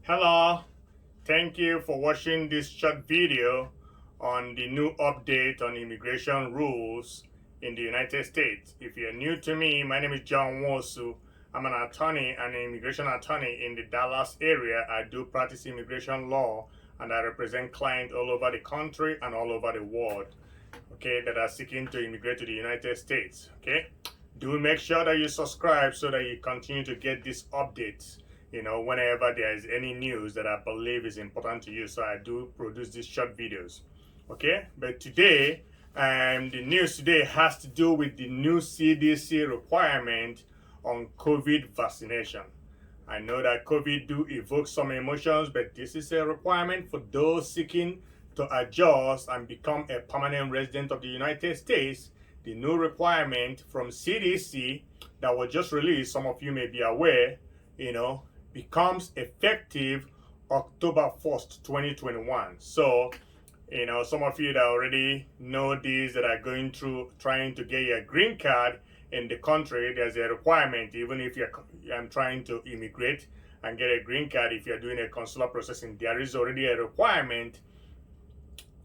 Hello, thank you for watching this short video on the new update on immigration rules in the United States. If you're new to me, my name is Nwosu. I'm an attorney and an immigration attorney in the Dallas area. I do practice immigration law and I represent clients all over the country and all over the world, okay, that are seeking to immigrate to the United States, okay? Do make sure that you subscribe so that you continue to get these updates, whenever there is any news that I believe is important to you. So I do produce these short videos, okay? But today, the news today has to do with the new CDC requirement on COVID vaccination. I know that COVID do evoke some emotions, but this is a requirement for those seeking to adjust and become a permanent resident of the United States. The new requirement from CDC that was just released, some of you may be aware, becomes effective October 1st, 2021. So, some of you that already know this, that are going through trying to get your green card in the country, there's a requirement, even if you're trying to immigrate and get a green card, if you're doing a consular processing, there is already a requirement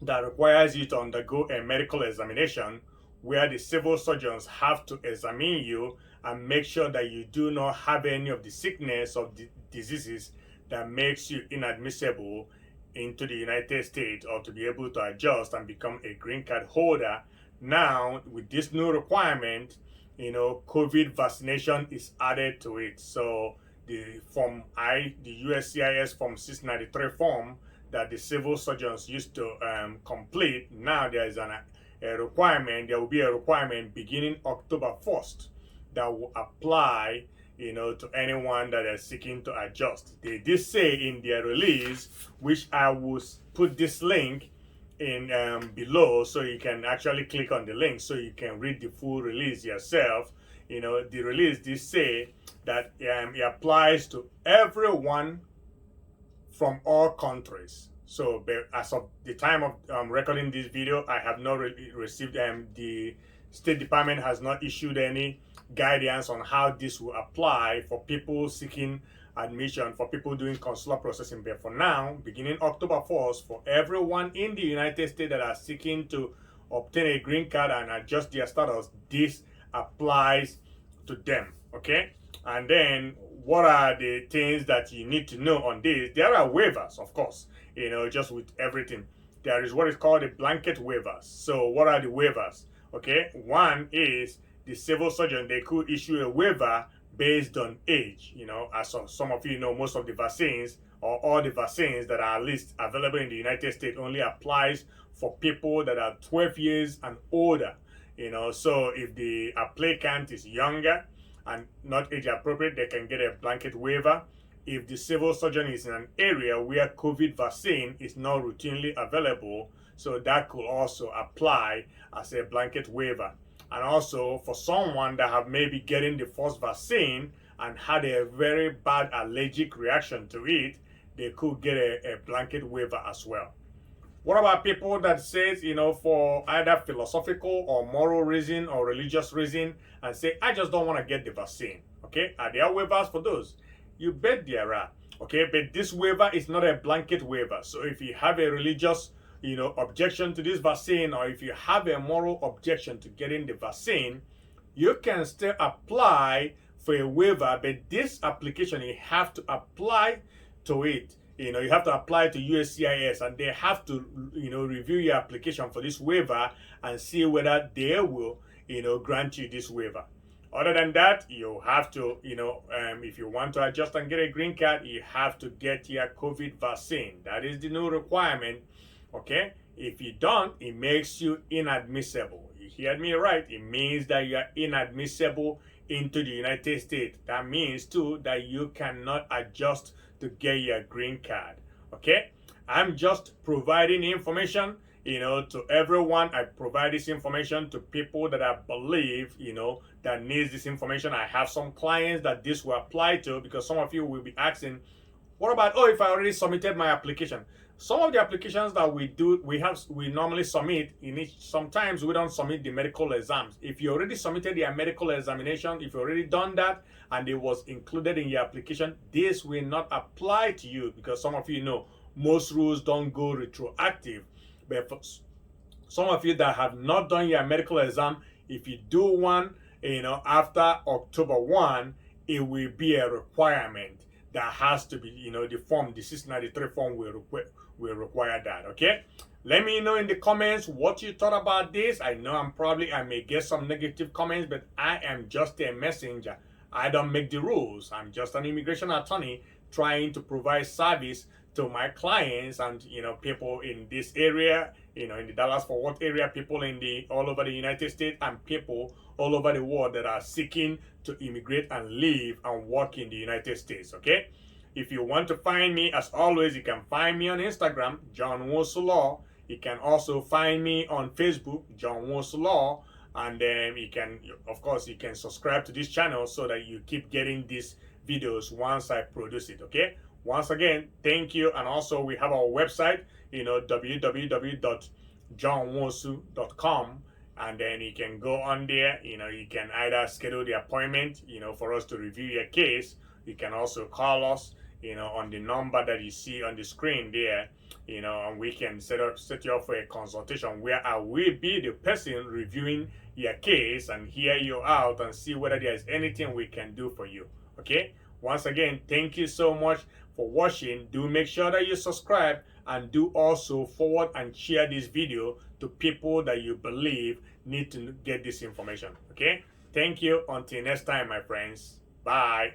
that requires you to undergo a medical examination where the civil surgeons have to examine you and make sure that you do not have any of the sickness or the diseases that makes you inadmissible into the United States or to be able to adjust and become a green card holder. Now, with this new requirement, COVID vaccination is added to it. So the USCIS Form 693 form that the civil surgeons used to complete, now there is a requirement. There will be a requirement beginning October 1st that will apply, to anyone that is seeking to adjust. They did say in their release, which I will put this link in below, so you can actually click on the link so you can read the full release yourself. The release did say that it applies to everyone from all countries. So as of the time of recording this video, I have not received the State Department has not issued any guidance on how this will apply for people seeking admission, for people doing consular processing. But for now, beginning October 1st, for everyone in the United States that are seeking to obtain a green card and adjust their status, this applies to them, okay? And then what are the things that you need to know on this? There are waivers, of course, just with everything. There is what is called a blanket waivers. So what are the waivers? Okay, one is the civil surgeon, they could issue a waiver based on age. As some of you know, most of the vaccines or all the vaccines that are at least available in the United States only applies for people that are 12 years and older. So if the applicant is younger and not age appropriate, they can get a blanket waiver. If the civil surgeon is in an area where COVID vaccine is not routinely available, so that could also apply as a blanket waiver. And also for someone that have maybe getting the first vaccine and had a very bad allergic reaction to it, they could get a blanket waiver as well. What about people that says, for either philosophical or moral reason or religious reason and say, I just don't want to get the vaccine, okay? Are there waivers for those? You bet there are, okay? But this waiver is not a blanket waiver. So if you have a religious, objection to this vaccine, or if you have a moral objection to getting the vaccine, you can still apply for a waiver, but this application, you have to apply to it. You have to apply to USCIS and they have to, review your application for this waiver and see whether they will, grant you this waiver. Other than that, you have to, if you want to adjust and get a green card, you have to get your COVID vaccine. That is the new requirement, okay? If you don't, it makes you inadmissible. You hear me right? It means that you are inadmissible into the United States. That means, too, that you cannot adjust to get your green card, okay? I'm just providing information, to everyone. I provide this information to people that I believe, that needs this information. I have some clients that this will apply to, because some of you will be asking, What about, oh, if I already submitted my application? Some of the applications that we normally submit, sometimes we don't submit the medical exams. If you already submitted your medical examination, if you already done that and it was included in your application, this will not apply to you, because some of you know most rules don't go retroactive. But for some of you that have not done your medical exam, if you do one, after October 1, it will be a requirement that has to be, the 693 form will require that. Okay, let me know in the comments what you thought about this. I know I may get some negative comments, but I am just a messenger. I don't make the rules. I'm just an immigration attorney trying to provide service to my clients and people in this area, in the Dallas-Fort Worth area, people all over the United States, and people all over the world that are seeking to immigrate and live and work in the United States. Okay, if you want to find me, as always, you can find me on Instagram, Nwosu Law. You can also find me on Facebook, Nwosu Law. And then you can subscribe to this channel so that you keep getting these videos once I produce it. Okay, once again, thank you. And also we have our website, www.johnwosu.com, and then you can go on there. You can either schedule the appointment for us to review your case. You can also call us on the number that you see on the screen there, and we can set you up for a consultation where I will be the person reviewing your case and hear you out and see whether there's anything we can do for you. Okay, once again, thank you so much for watching. Do make sure that you subscribe, and do also forward and share this video to people that you believe need to get this information. Okay, thank you. Until next time, my friends. Bye.